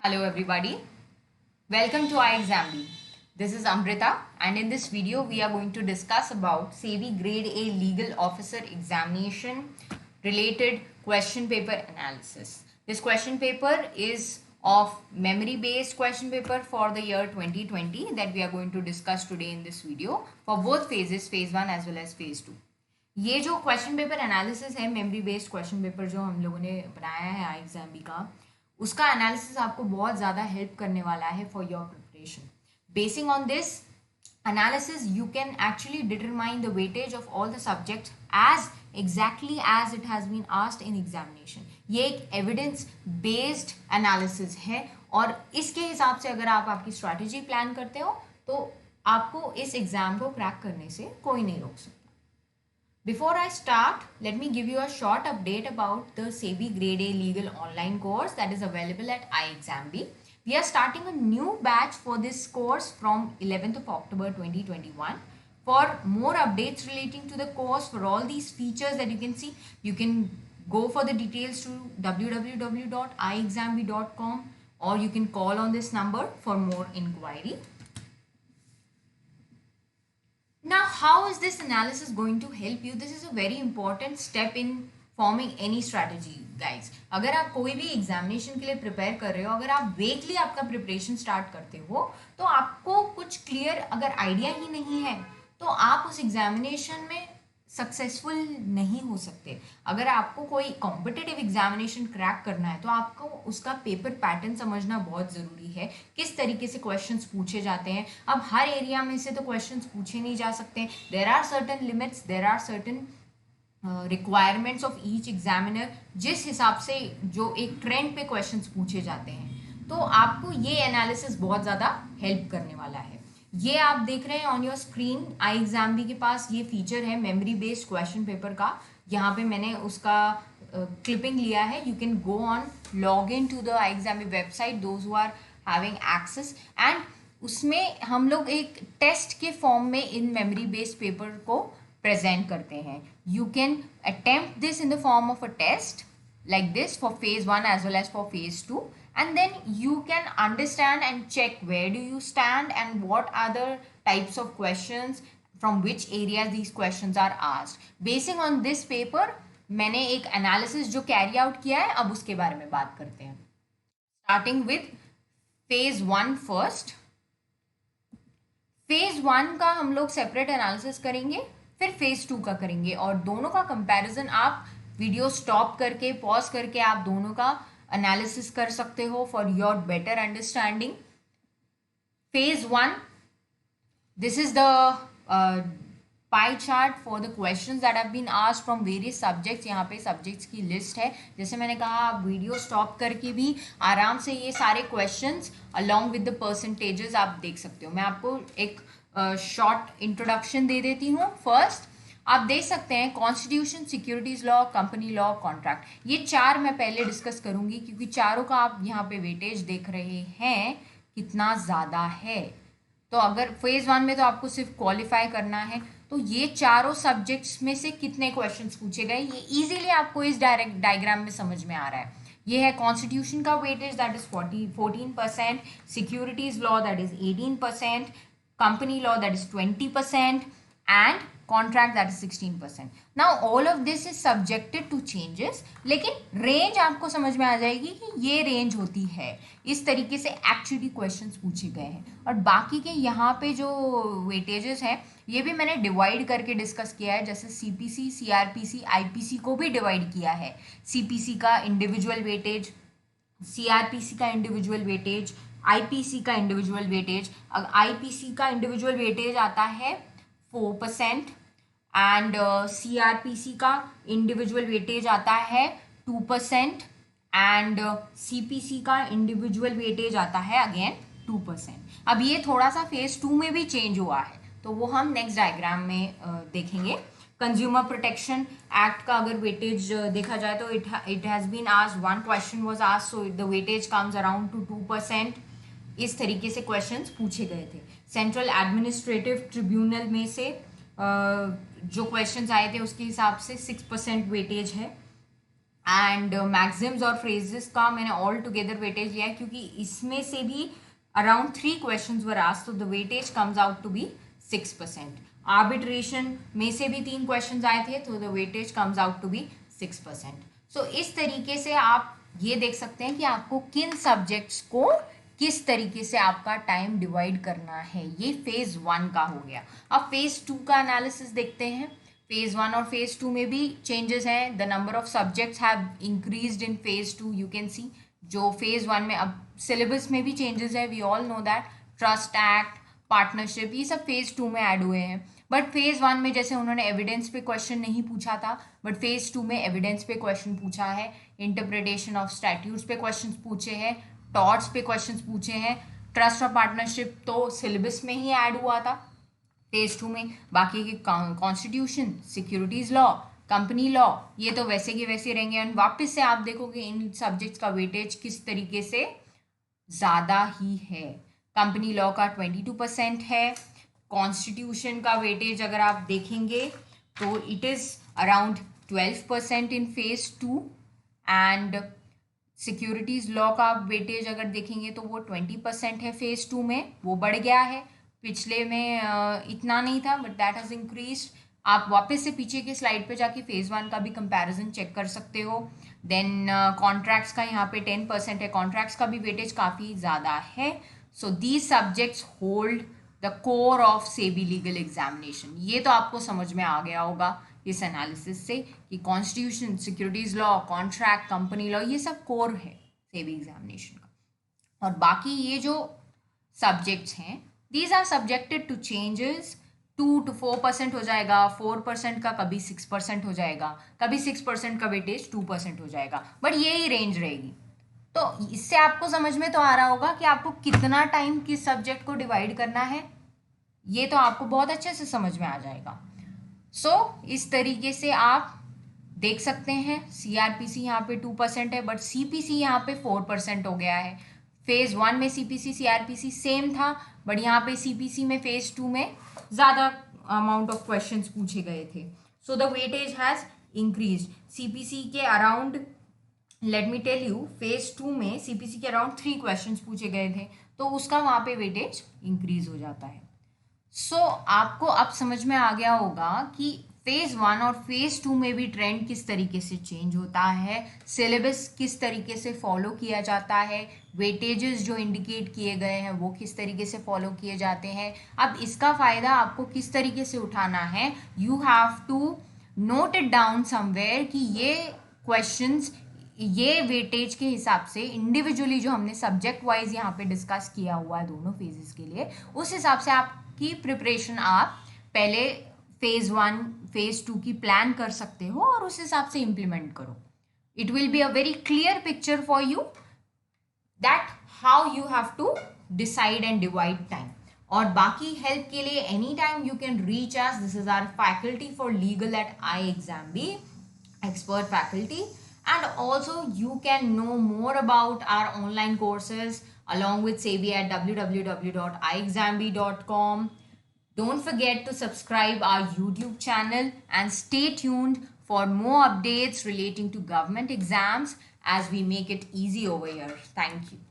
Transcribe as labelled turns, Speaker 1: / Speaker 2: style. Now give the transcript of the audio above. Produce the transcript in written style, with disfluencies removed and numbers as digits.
Speaker 1: Hello everybody, welcome to iExamB. This is Amrita and in this video we are going to discuss about SEBI Grade A Legal Officer Examination related question paper analysis. This question paper is of memory based question paper for the year 2020 that we are going to discuss today in this video for both phases, phase 1 as well as phase 2. ये जो question paper analysis है memory based question paper जो हम लोगों ने बनाया है iExamB का उसका एनालिसिस आपको बहुत ज़्यादा हेल्प करने वाला है for your preparation. Basin on this analysis you can actually determine the weightage of all the subjects as exactly as it has been asked in examination. ये एक evidence based analysis है और इसके हिसाब से अगर आप आपकी strategy plan करते हो तो आपको इस एग्जाम को क्रैक करने से कोई नहीं रोक सकता. Before I start, let me give you a short update about the SEBI Grade A Legal online course that is available at iExamB. We are starting a new batch for this course from 11th of October 2021. For more updates relating to the course, for all these features that you can see, you can go for the details to www.iexamb.com or you can call on this number for more inquiry. Now, how is this analysis going to help you? This is a very important step in forming any strategy, guys. अगर आप कोई भी examination के लिए prepare कर रहे हो, अगर आप वीकली आपका प्रिपरेशन स्टार्ट करते हो तो आपको कुछ क्लियर अगर आइडिया ही नहीं है तो आप उस एग्जामिनेशन में सक्सेसफुल नहीं हो सकते. अगर आपको कोई कॉम्पिटिटिव एग्जामिनेशन क्रैक करना है तो आपको उसका पेपर पैटर्न समझना बहुत ज़रूरी है. किस तरीके से क्वेश्चंस पूछे जाते हैं. अब हर एरिया में से तो क्वेश्चंस पूछे नहीं जा सकते. There are certain limits, there are certain requirements of each examiner. जिस हिसाब से जो एक ट्रेंड पे क्वेश्चंस पूछे जाते हैं तो आपको ये एनालिसिस बहुत ज़्यादा हेल्प करने वाला है. ये आप देख रहे हैं ऑन योर स्क्रीन iExamB के पास ये फीचर है मेमोरी बेस्ड क्वेश्चन पेपर का. यहाँ पे मैंने उसका क्लिपिंग लिया है. You can go on log in to the iExamB website those who are having access and उसमें हम लोग एक टेस्ट के फॉर्म में इन मेमोरी बेस्ड पेपर को प्रेजेंट करते हैं. You can attempt this in the form of a test like this for phase 1 as well as for phase 2, and then you can understand and check where do you stand and what other types of questions from which areas these questions are asked. Basing on this paper मैंने एक analysis जो carry out किया है अब उसके बारे में बात करते हैं. Starting with phase 1 first. phase 1 का हम लोग separate analysis करेंगे, फिर phase 2 का करेंगे और दोनों का comparison आप वीडियो स्टॉप करके पॉज करके आप दोनों का एनालिसिस कर सकते हो for your better understanding. Phase 1, this is the pie chart for the questions that have been asked from various subjects. यहाँ पे सब्जेक्ट्स की लिस्ट है. जैसे मैंने कहा आप वीडियो स्टॉप करके भी आराम से ये सारे questions along with the percentages आप देख सकते हो. मैं आपको एक शॉर्ट इंट्रोडक्शन दे देती हूँ. फर्स्ट आप देख सकते हैं constitution, securities law, company law, contract. ये चार मैं पहले डिस्कस करूंगी क्योंकि चारों का आप यहाँ पे वेटेज देख रहे हैं कितना ज़्यादा है. तो अगर फेज 1 में तो आपको सिर्फ क्वालिफाई करना है तो ये चारों सब्जेक्ट्स में से कितने क्वेश्चंस पूछे गए ये इजीली आपको इस डायरेक्ट डायग्राम में समझ में आ रहा है. ये है कॉन्स्टिट्यूशन का weightage that is 14%, securities law that is 18%, company law that is 20% and contract that is 16%. Now all of this is subjected to changes, लेकिन रेंज आपको समझ में आ जाएगी कि ये रेंज होती है. इस तरीके से एक्चुअली क्वेश्चंस पूछे गए हैं और बाकी के यहाँ पे जो वेटेजेस हैं ये भी मैंने डिवाइड करके डिस्कस किया है. जैसे CPC, CRPC, IPC को भी डिवाइड किया है. CPC का इंडिविजुअल वेटेज, CRPC का इंडिविजुअल वेटेज, IPC का इंडिविजुअल वेटेज. IPC का इंडिविजुअल वेटेज आता है 4% एंड CRPC का इंडिविजुअल वेटेज आता है 2% एंड CPC का इंडिविजुअल वेटेज आता है अगेन 2%. अब ये थोड़ा सा फेज 2 में भी चेंज हुआ है तो वो हम नेक्स्ट डायग्राम में देखेंगे. कंज्यूमर प्रोटेक्शन एक्ट का अगर वेटेज देखा जाए तो it has been asked, one question was asked so the weightage comes around to 2%. इस तरीके से क्वेश्चंस पूछे गए थे. सेंट्रल एडमिनिस्ट्रेटिव ट्रिब्यूनल में से जो क्वेश्चंस आए थे उसके हिसाब से 6% वेटेज है. एंड मैक्सिम्स और फ्रेजेस का मैंने ऑल टुगेदर वेटेज लिया है, क्योंकि इसमें से भी अराउंड 3 क्वेश्चंस वर आस्क्ड, तो the weightage comes out to be 6%। Arbitration में से भी 3 क्वेश्चंस आए थे, तो the weightage comes out to be 6%। So इस तरीके से आप ये देख सकते हैं कि आपको किन सब्जेक्ट्स को किस तरीके से आपका टाइम डिवाइड करना है। ये फेज 1 का हो गया। अब फेज 2 का एनालिसिस देखते हैं। फेज 1 और फेज 2 में भी चेंजेस हैं। The number of subjects have increased in phase 2, you can see. जो फेज 1 में, अब सिलेबस में भी चेंजेस है, we all know that. Trust act, partnership, ये सब फेज 2 में ऐड हुए हैं। बट फेज 1 में जैसे उन्होंने एविडेंस पे क्वेश्चन नहीं पूछा था, बट फेज 2 में एविडेंस पे क्वेश्चन पूछा है, इंटरप्रिटेशन ऑफ स्टैट्यूट्स पे क्वेश्चन पूछे हैं, टॉर्ट्स पे क्वेश्चन पूछे हैं। ट्रस्ट और पार्टनरशिप तो सिलेबस में ही ऐड हुआ था फेज 2 में। बाकी के constitution, securities law, company law, ये तो वैसे के वैसे रहेंगे। एंड वापस से आप देखोगे इन सब्जेक्ट्स का वेटेज किस तरीके से ज़्यादा ही है। कंपनी लॉ का 22% है। कॉन्स्टिट्यूशन का वेटेज अगर आप देखेंगे तो it is around 12% in phase 2। And securities law का वेटेज अगर देखेंगे तो वो 20% है फेज 2 में, वो बढ़ गया है। पिछले में इतना नहीं था, बट दैट हैज़ इंक्रीज। आप वापस से पीछे के स्लाइड पे जाके फेज 1 का भी कंपैरिजन चेक कर सकते हो। देन कॉन्ट्रैक्ट्स का यहाँ पे 10% है, कॉन्ट्रैक्ट्स का भी वेटेज काफ़ी ज़्यादा है। So these subjects hold the core of SEBI legal examination. ये तो आपको समझ में आ गया होगा इस एनालिसिस से कि constitution, securities law, contract, company law, ये सब कोर है सेबी एग्जामिनेशन का। और बाकी ये जो सब्जेक्ट्स हैं, these are subjected to changes. 2 to 4% हो जाएगा, 4% का कभी 6% हो जाएगा, कभी 6% का वेटेज 2% हो जाएगा, बट यही रेंज रहेगी। तो इससे आपको समझ में तो आ रहा होगा कि आपको कितना टाइम किस सब्जेक्ट को डिवाइड करना है। ये तो आपको बहुत अच्छे से समझ में आ जाएगा। इस तरीके से आप देख सकते हैं सीआरपीसी यहाँ पे 2% है, बट सीपीसी यहाँ पे 4% हो गया है। फेज 1 में सीपीसी सीआरपीसी सेम था, बट यहाँ पे सीपीसी में फेज 2 में ज़्यादा अमाउंट ऑफ क्वेश्चंस पूछे गए थे। So the weightage has increase. CPC के around, let me tell you, phase 2 में सीपीसी के अराउंड 3 क्वेश्चंस पूछे गए थे, तो उसका वहाँ पे वेटेज इंक्रीज हो जाता है। आपको अब समझ में आ गया होगा कि फेज 1 और फेज 2 में भी ट्रेंड किस तरीके से चेंज होता है, सिलेबस किस तरीके से फॉलो किया जाता है, वेटेजेस जो इंडिकेट किए गए हैं वो किस तरीके से फॉलो किए जाते हैं। अब इसका फ़ायदा आपको किस तरीके से उठाना है, you have to note it down somewhere कि ये क्वेश्चंस, ये वेटेज के हिसाब से इंडिविजुअली जो हमने सब्जेक्ट वाइज यहाँ पे डिस्कस किया हुआ है दोनों फेजेस के लिए, उस हिसाब से आपकी प्रिपरेशन आप पहले फेज 1 फेज 2 की प्लान कर सकते हो और उस हिसाब से इम्प्लीमेंट करो। It will be a very clear picture for you that how you have to decide and divide time. और बाकी हेल्प के लिए any time you can reach us. This is our faculty for legal at iExamBee, expert faculty. And also you can know more about our online courses along with SEBI at www.iexambee.com. Don't forget to subscribe our YouTube channel and stay tuned for more updates relating to government exams as we make it easy over here. Thank you.